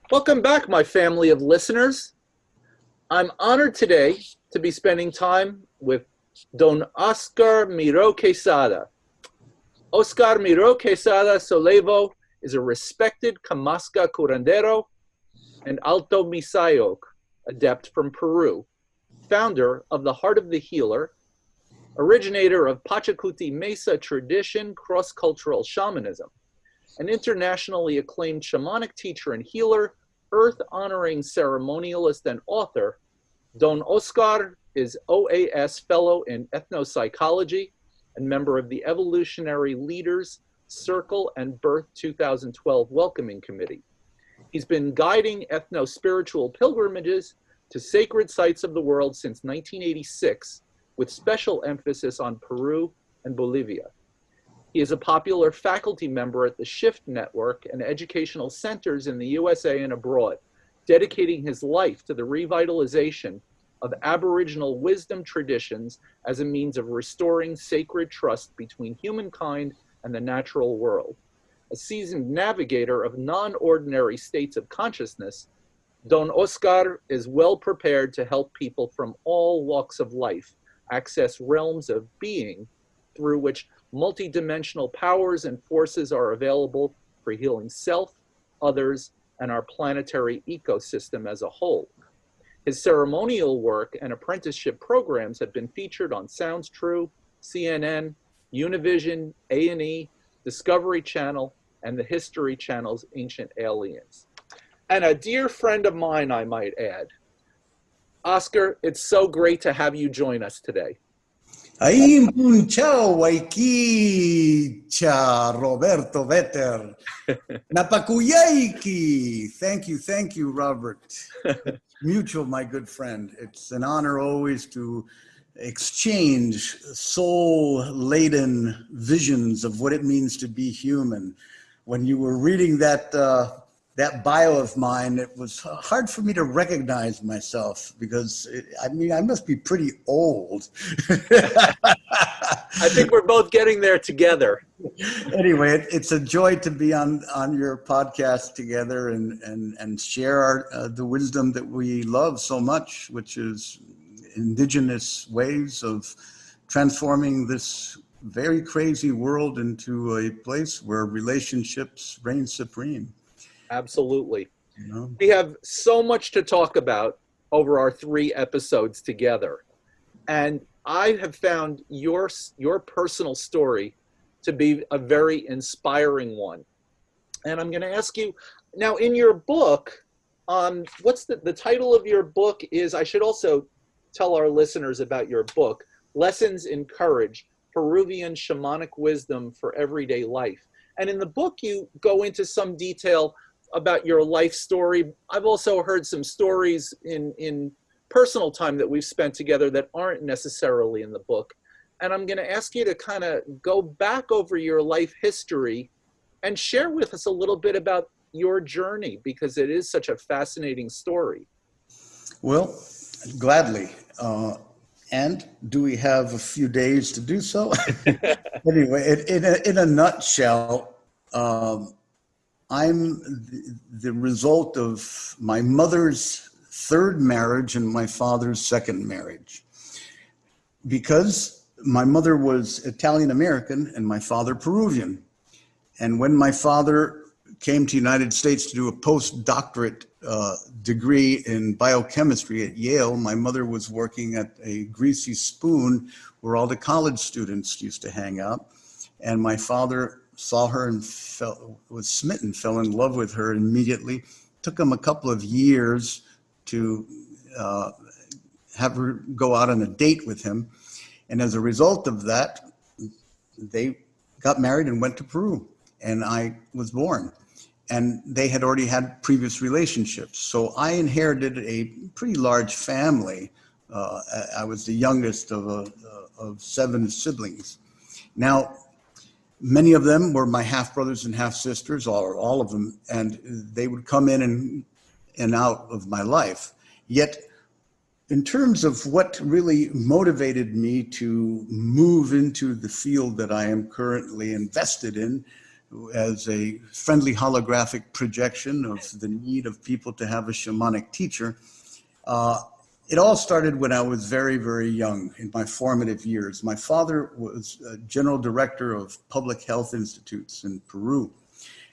Welcome back, my family of listeners. I'm honored today to be spending time with Don Oscar Miro Quesada. Oscar Miro Quesada Solevo is a respected Camasca curandero and Alto Misayoc adept from Peru, founder of the Heart of the Healer, originator of Pachacuti Mesa tradition cross-cultural shamanism, an internationally acclaimed shamanic teacher and healer, earth-honoring ceremonialist and author. Don Oscar is OAS Fellow in Ethnopsychology and member of the Evolutionary Leaders Circle and Birth 2012 Welcoming Committee. He's been guiding ethno-spiritual pilgrimages to sacred sites of the world since 1986, with special emphasis on Peru and Bolivia. He is a popular faculty member at the Shift Network and educational centers in the USA and abroad, dedicating his life to the revitalization of Aboriginal wisdom traditions as a means of restoring sacred trust between humankind and the natural world. A seasoned navigator of non-ordinary states of consciousness, Don Oscar is well prepared to help people from all walks of life access realms of being through which multidimensional powers and forces are available for healing self, others, and our planetary ecosystem as a whole. His ceremonial work and apprenticeship programs have been featured on Sounds True, CNN, Univision, A&E, Discovery Channel, and the History Channel's Ancient Aliens. And a dear friend of mine, I might add. Oscar, it's so great to have you join us today. Ahí ciao waikicha Roberto Vetter. Napakuyaiki. Thank you, Robert. Mutual, my good friend. It's an honor always to exchange soul-laden visions of what it means to be human. When you were reading that bio of mine, it was hard for me to recognize myself because, I must be pretty old. I think we're both getting there together. Anyway, it's a joy to be on your podcast together and share the wisdom that we love so much, which is indigenous ways of transforming this very crazy world into a place where relationships reign supreme. Absolutely. You know? We have so much to talk about over our 3 episodes together. And I have found your personal story to be a very inspiring one. And I'm going to ask you, now in your book, what's the title of your book is, I should also tell our listeners about your book, Lessons in Courage, Peruvian Shamanic Wisdom for Everyday Life. And in the book, you go into some detail about your life story. I've also heard some stories in personal time that we've spent together that aren't necessarily in the book. And I'm going to ask you to kind of go back over your life history and share with us a little bit about your journey, because it is such a fascinating story. Well, gladly. And do we have a few days to do so? Anyway, in a nutshell, I'm the result of my mother's 3rd marriage and my father's 2nd marriage. Because my mother was Italian American and my father Peruvian. And when my father came to the United States to do a postdoctorate degree in biochemistry at Yale, my mother was working at a greasy spoon where all the college students used to hang out. And my father saw her and was smitten, fell in love with her immediately. Took him a couple of years to have her go out on a date with him. And as a result of that, they got married and went to Peru. And I was born. And they had already had previous relationships. So I inherited a pretty large family. I was the youngest of 7 siblings. Now, many of them were my half-brothers and half-sisters, or all of them, and they would come in and out of my life. Yet, in terms of what really motivated me to move into the field that I am currently invested in, as a friendly holographic projection of the need of people to have a shamanic teacher. It all started when I was very, very young, in my formative years. My father was general director of public health institutes in Peru.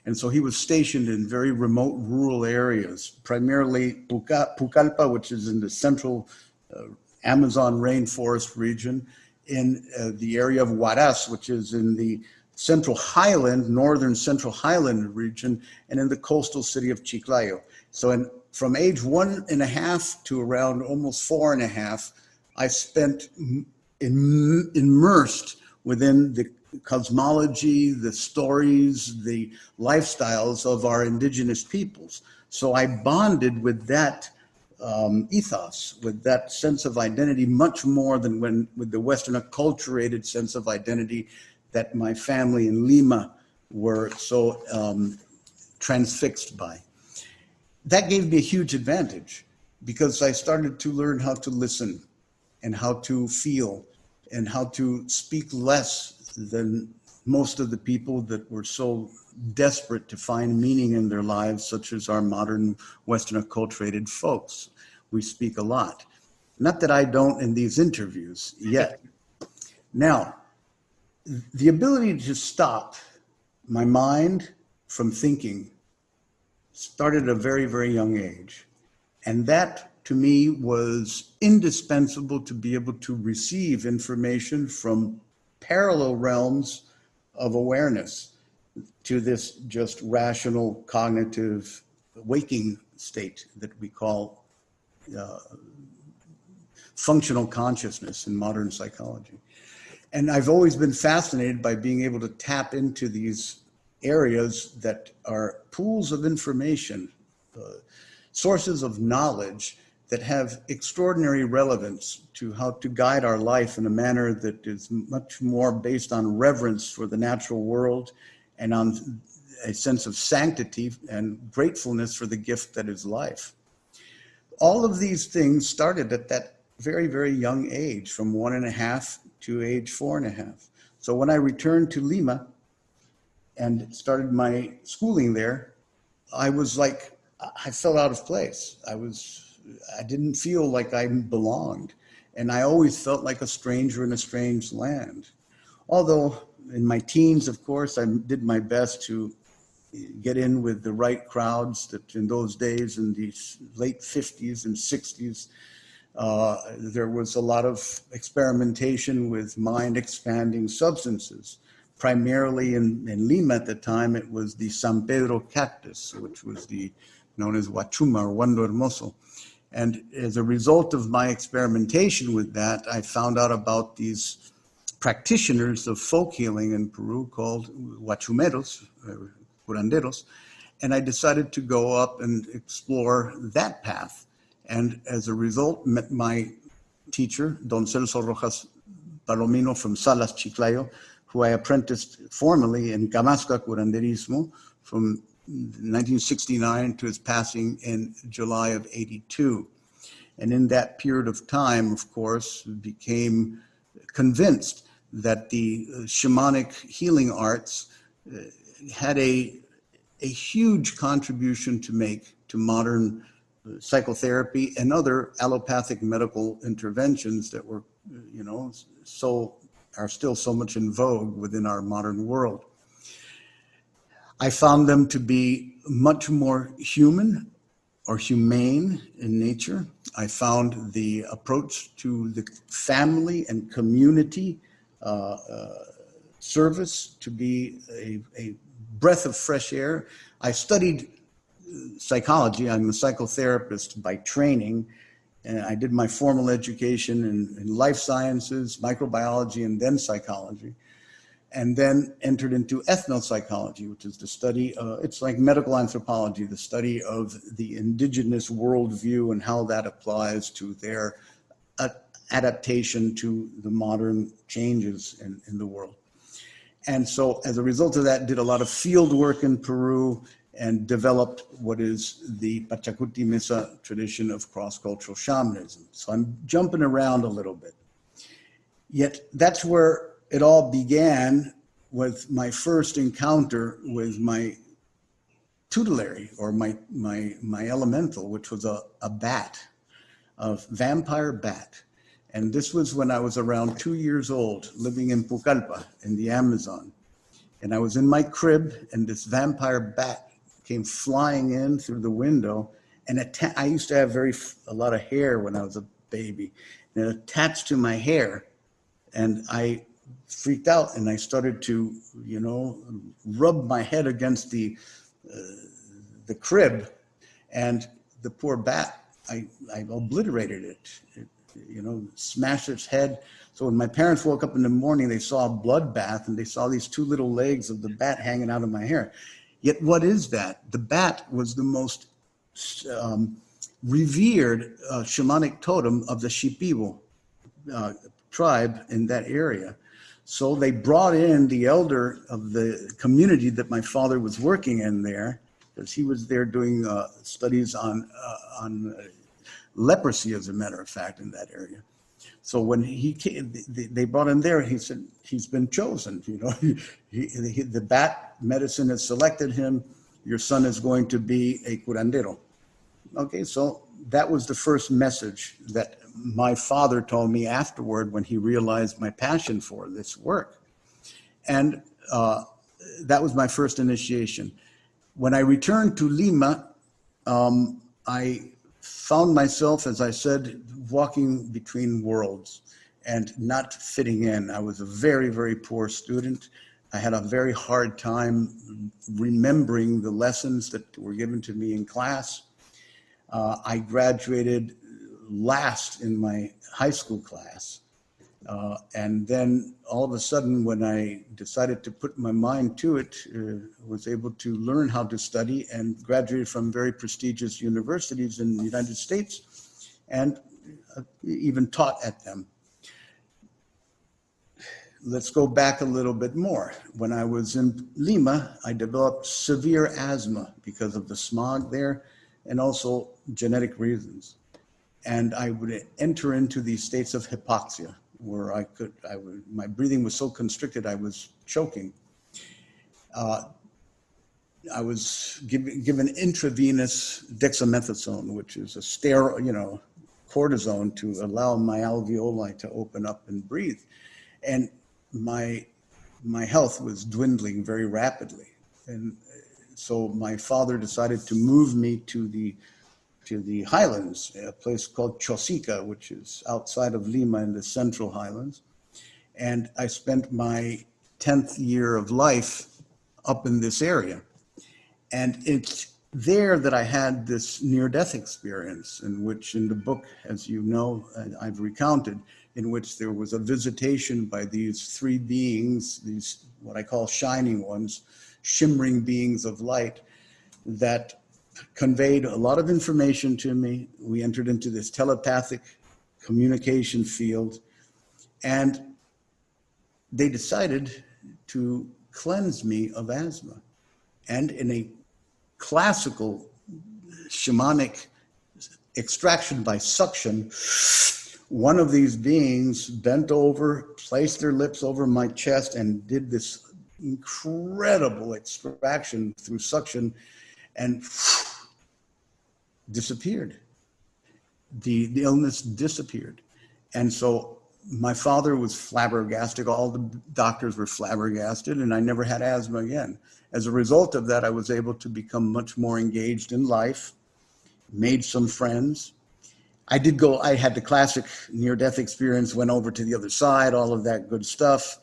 And so he was stationed in very remote rural areas, primarily Pucallpa, which is in the central Amazon rainforest region, in the area of Huaraz, which is in the central highland, northern central highland region, and in the coastal city of Chiclayo. So from age 1.5 to around almost 4.5, I spent immersed within the cosmology, the stories, the lifestyles of our indigenous peoples. So I bonded with that ethos, with that sense of identity, much more than with the Western acculturated sense of identity that my family in Lima were so transfixed by. That gave me a huge advantage because I started to learn how to listen and how to feel and how to speak less than most of the people that were so desperate to find meaning in their lives, such as our modern Western acculturated folks. We speak a lot. Not that I don't in these interviews yet. Now, the ability to stop my mind from thinking started at a very, very young age. And that, to me, was indispensable to be able to receive information from parallel realms of awareness to this just rational cognitive waking state that we call functional consciousness in modern psychology. And I've always been fascinated by being able to tap into these areas that are pools of information, sources of knowledge that have extraordinary relevance to how to guide our life in a manner that is much more based on reverence for the natural world and on a sense of sanctity and gratefulness for the gift that is life. All of these things started at that very, very young age, from 1.5 to age 4.5. So when I returned to Lima and started my schooling there, I was like, I felt out of place. I didn't feel like I belonged. And I always felt like a stranger in a strange land. Although in my teens, of course, I did my best to get in with the right crowds that in those days, in the late 50s and 60s, there was a lot of experimentation with mind-expanding substances. Primarily in Lima at the time, it was the San Pedro cactus, which was known as Huachuma or Huando Hermoso. And as a result of my experimentation with that, I found out about these practitioners of folk healing in Peru called Huachumeros, curanderos, and I decided to go up and explore that path. And as a result, met my teacher, Don Celso Rojas Palomino from Salas, Chiclayo, who I apprenticed formally in Camasca curanderismo from 1969 to his passing in July of '82. And in that period of time, of course, became convinced that the shamanic healing arts had a huge contribution to make to modern psychotherapy and other allopathic medical interventions that were, are still so much in vogue within our modern world. I found them to be much more human or humane in nature. I found the approach to the family and community service to be a breath of fresh air. I studied psychology. I'm a psychotherapist by training, and I did my formal education in life sciences, microbiology, and then psychology, and then entered into ethnopsychology, which is the study, it's like medical anthropology, the study of the indigenous worldview and how that applies to their adaptation to the modern changes in the world. And so as a result of that, did a lot of field work in Peru and developed what is the Pachacuti Mesa tradition of cross-cultural shamanism. So I'm jumping around a little bit. Yet that's where it all began with my first encounter with my tutelary, or my elemental, which was a bat, a vampire bat. And this was when I was around 2 years old, living in Pucallpa in the Amazon. And I was in my crib, and this vampire bat came flying in through the window. And I used to have a lot of hair when I was a baby, and it attached to my hair. And I freaked out, and I started to, rub my head against the crib, and the poor bat, I obliterated it, smashed its head. So when my parents woke up in the morning, they saw a bloodbath, and they saw these two little legs of the bat hanging out of my hair. Yet what is that? The bat was the most revered shamanic totem of the Shipibo tribe in that area. So they brought in the elder of the community that my father was working in there, because he was there doing studies on leprosy, as a matter of fact, in that area. So when he came, they brought him there. He said, he's been chosen. The bat medicine has selected him. Your son is going to be a curandero. Okay, so that was the first message that my father told me afterward, when he realized my passion for this work. And that was my first initiation. When I returned to Lima, I found myself, as I said, walking between worlds and not fitting in. I was a very, very poor student. I had a very hard time remembering the lessons that were given to me in class. I graduated last in my high school class. And then all of a sudden, when I decided to put my mind to it, was able to learn how to study, and graduated from very prestigious universities in the United States, and even taught at them. Let's go back a little bit more. When I was in Lima, I developed severe asthma because of the smog there, and also genetic reasons. And I would enter into these states of hypoxia, where my breathing was so constricted, I was choking. I was given intravenous dexamethasone, which is a steroid, cortisone, to allow my alveoli to open up and breathe. And my health was dwindling very rapidly. And so my father decided to move me to the highlands, a place called Chosica, which is outside of Lima in the Central Highlands. And I spent my 10th year of life up in this area. And it's there that I had this near-death experience, in which, in the book, as you know, I've recounted, in which there was a visitation by these three beings, these what I call shining ones, shimmering beings of light, that conveyed a lot of information to me. We entered into this telepathic communication field, and they decided to cleanse me of asthma. And in a classical shamanic extraction by suction, one of these beings bent over, placed their lips over my chest, and did this incredible extraction through suction, and disappeared. The illness disappeared. And so my father was flabbergasted. All the doctors were flabbergasted, and I never had asthma again. As a result of that, I was able to become much more engaged in life, made some friends. I had the classic near-death experience, went over to the other side, all of that good stuff,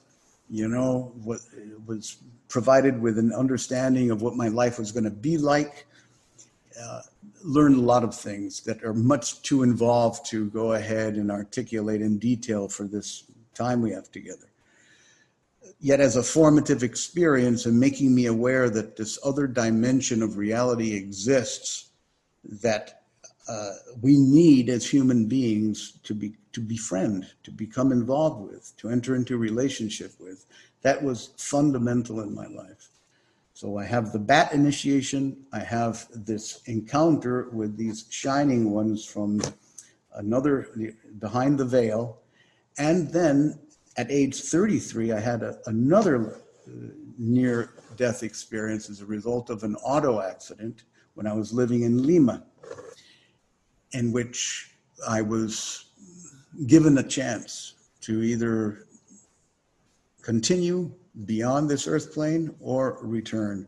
was provided with an understanding of what my life was going to be like. Learned a lot of things that are much too involved to go ahead and articulate in detail for this time we have together. Yet as a formative experience, and making me aware that this other dimension of reality exists, that we need as human beings to befriend, to become involved with, to enter into relationship with. That was fundamental in my life. So I have the bat initiation, I have this encounter with these shining ones from behind the veil, and then at age 33, I had another near-death experience as a result of an auto accident when I was living in Lima, in which I was given a chance to either continue beyond this earth plane or return.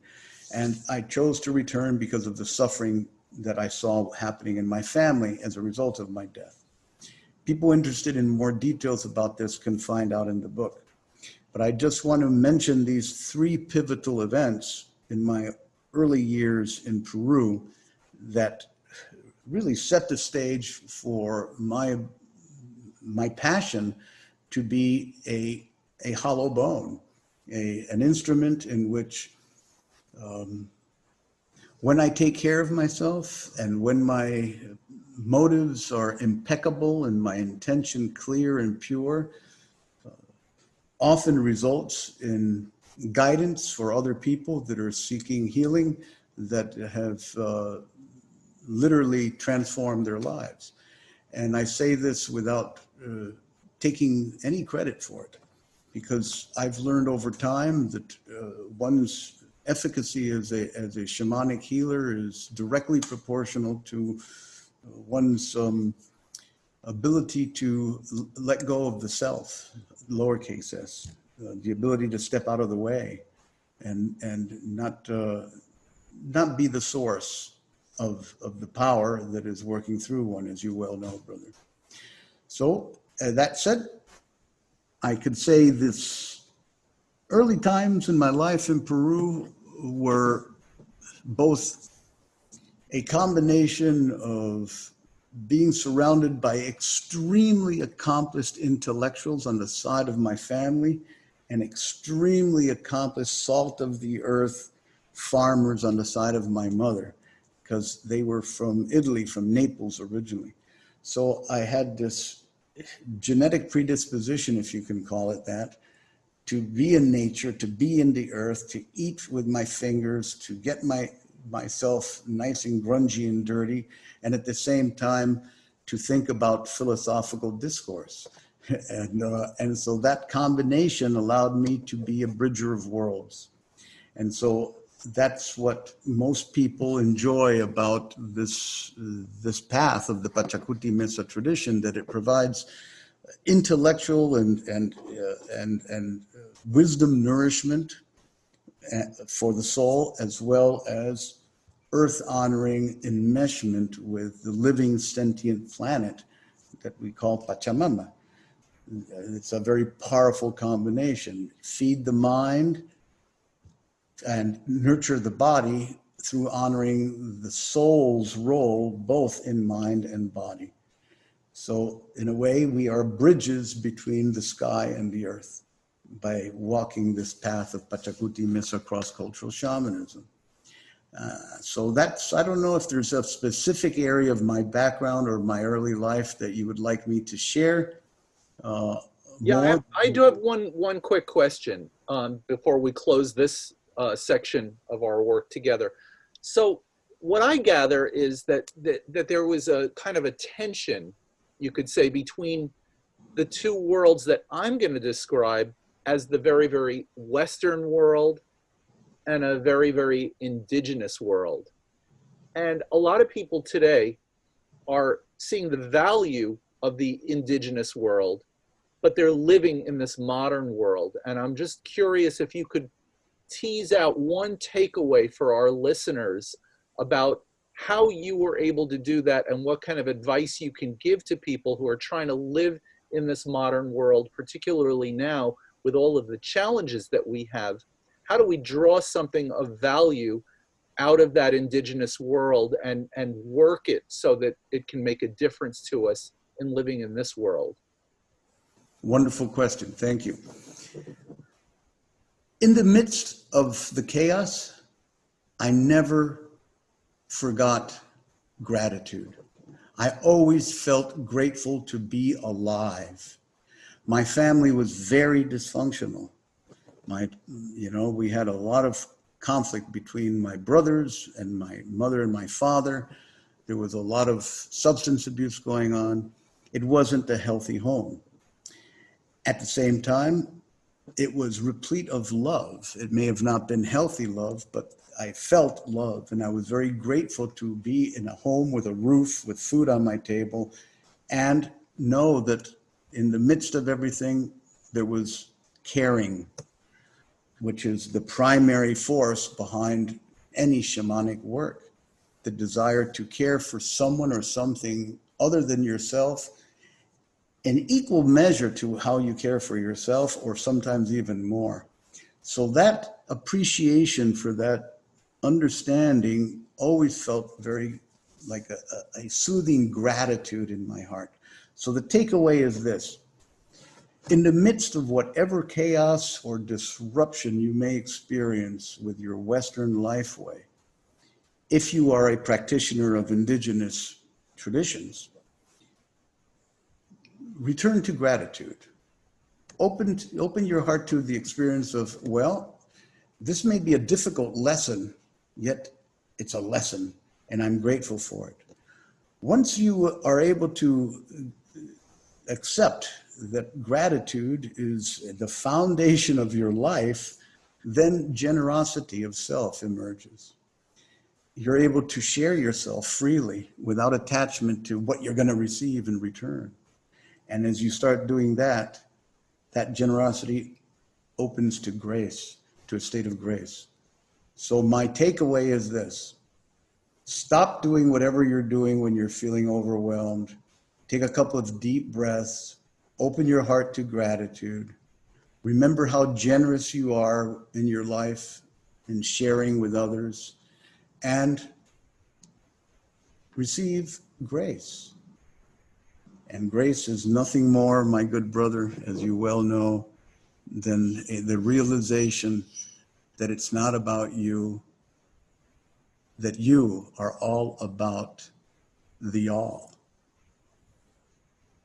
And I chose to return because of the suffering that I saw happening in my family as a result of my death. People interested in more details about this can find out in the book. But I just want to mention these three pivotal events in my early years in Peru that really set the stage for my passion to be a hollow bone, an instrument in which when I take care of myself and when my motives are impeccable and my intention clear and pure, often results in guidance for other people that are seeking healing, that have literally transformed their lives. And I say this without taking any credit for it, because I've learned over time that one's efficacy as a shamanic healer is directly proportional to one's ability to let go of the self, lowercase s, the ability to step out of the way and not be the source of the power that is working through one, as you well know, brother. So that said, I could say this early times in my life in Peru were both a combination of being surrounded by extremely accomplished intellectuals on the side of my family and extremely accomplished salt of the earth farmers on the side of my mother, because they were from Italy, from Naples originally. So I had this genetic predisposition, if you can call it that, to be in nature, to be in the earth, to eat with my fingers, to get myself nice and grungy and dirty, and at the same time to think about philosophical discourse. And so that combination allowed me to be a bridger of worlds. And so that's what most people enjoy about this path of the Pachacuti Mesa tradition, that it provides intellectual and wisdom nourishment for the soul, as well as earth honoring enmeshment with the living sentient planet that we call Pachamama. It's a very powerful combination. Feed the mind and nurture the body through honoring the soul's role both in mind and body. So in a way, we are bridges between the sky and the earth by walking this path of Pachacuti Mesa cross-cultural shamanism. So that's, I don't know if there's a specific area of my background or my early life that you would like me to share. Yeah, I do have one quick question before we close this section of our work together. So what I gather is that there was a kind of a tension, you could say, between the two worlds that I'm going to describe as the very, very Western world and a very, very indigenous world. And a lot of people today are seeing the value of the indigenous world, but they're living in this modern world. And I'm just curious if you could tease out one takeaway for our listeners about how you were able to do that and what kind of advice you can give to people who are trying to live in this modern world, particularly now with all of the challenges that we have. How do we draw something of value out of that indigenous world and work it so that it can make a difference to us in living in this world? Wonderful question. Thank you. In the midst of the chaos, I never forgot gratitude. I always felt grateful to be alive. My family was very dysfunctional. We had a lot of conflict between my brothers and my mother and my father. There was a lot of substance abuse going on. It wasn't a healthy home. At the same time, it was replete of love. It may have not been healthy love, but I felt love, and I was very grateful to be in a home with a roof, with food on my table, and know that in the midst of everything, there was caring, which is the primary force behind any shamanic work. The desire to care for someone or something other than yourself, in equal measure to how you care for yourself, or sometimes even more. So that appreciation for that understanding always felt very like a soothing gratitude in my heart. So the takeaway is this: in the midst of whatever chaos or disruption you may experience with your Western lifeway, if you are a practitioner of indigenous traditions, return to gratitude. Open your heart to the experience of, well, this may be a difficult lesson, yet it's a lesson, and I'm grateful for it. Once you are able to accept that gratitude is the foundation of your life, then generosity of self emerges. You're able to share yourself freely without attachment to what you're going to receive in return. And as you start doing that, that generosity opens to grace, to a state of grace. So my takeaway is this: stop doing whatever you're doing when you're feeling overwhelmed. Take a couple of deep breaths, open your heart to gratitude. Remember how generous you are in your life in sharing with others, and receive grace. And grace is nothing more, my good brother, as you well know, than the realization that it's not about you, that you are all about the all.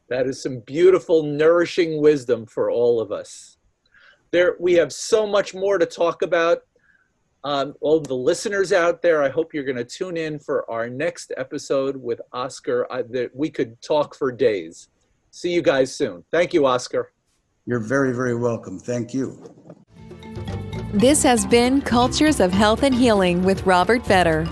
That is some beautiful, nourishing wisdom for all of us. We have so much more to talk about. All the listeners out there, I hope you're going to tune in for our next episode with Oscar. We could talk for days. See you guys soon. Thank you, Oscar. You're very, very welcome. Thank you. This has been Cultures of Health and Healing with Robert Vetter.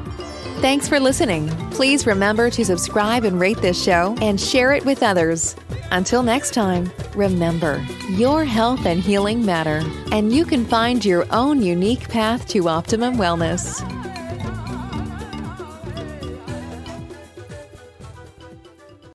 Thanks for listening. Please remember to subscribe and rate this show and share it with others. Until next time, remember, your health and healing matter, and you can find your own unique path to optimum wellness.